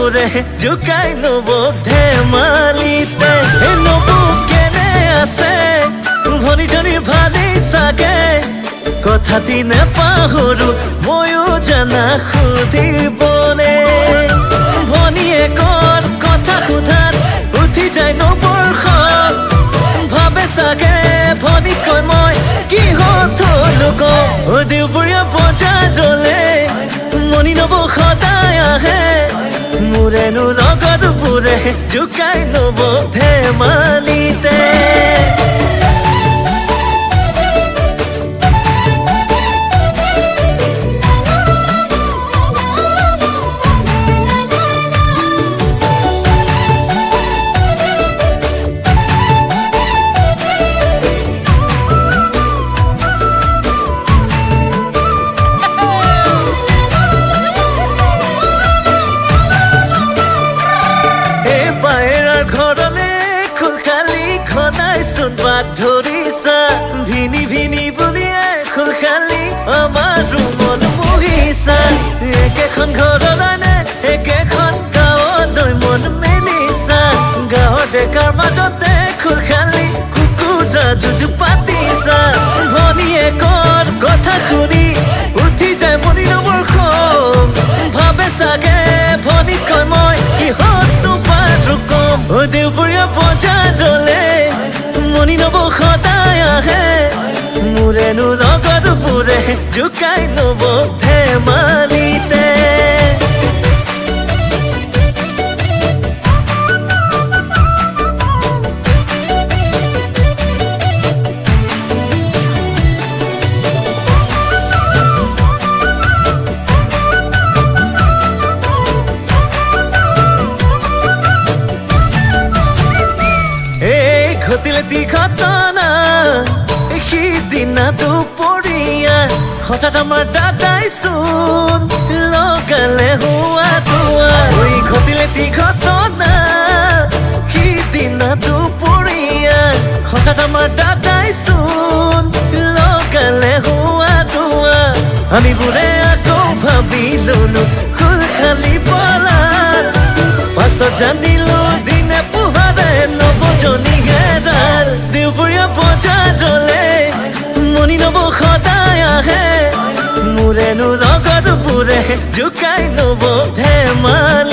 পুৰে জুকাই ল'ব ধেমালিতে নবু কেনে আছে ভনীজনীৰ ভালেই চাগে কথাটি নেপাহৰো ময়ো জানা সুধিবনে ভনীয়েকৰ কথা সোধাত উঠি যায় নবুৰ খন ভাবে চাগে ভনীকৈ মই কিহত হলো দেওবৰীয়া বজাৰলে মনি নব সদায় আহে মোৰেনো লগত পুৰে জুকাই ল'ব ধেমালিতে ধৰিছা ভিনি ভিনি বুলিয়ে খুলখালি আমাৰ মন মুহিছা একেখন ঘৰলৈ একেখন গাঁৱলৈ মন মেলিছা গাঁৱৰ ডেকাৰ মাজতে খুলখালি কুকুৰা যুঁজ পাতিছা ভনীয়েকৰ কথা শুনি উঠি যায় মনি নবৰ খং ভাবে চাগে ভনীকৈ মই কিহতনো পাৰো কম দেওবৰীয়া বজাৰলে মনি নব সদায় আহে মোৰেনো লগত পুৰে জুকাই ল'ব ধেমালিতে ঘটিলে তি ঘটনা সিদিনা দুপৰীয়া হঠাৎ আমাৰ দাদাই চোন লগালে হোৱা তোৱা ঘটিলে তি ঘটনা সিদিনা দুপৰীয়া হঠাৎ আমাৰ দাদাই চোন লগালে হোৱা তোৱা আমি বোৰে আকৌ ভাবি ললো খুলখালি পলা পাছত জানিলো দিনে পোহাৰে নবজনী হেৰাল দেওবৰীয়া বজাৰলে মনি নব সদায় আহে মোৰেনো লগত পুৰে জুকাই ল'ব ধেমালি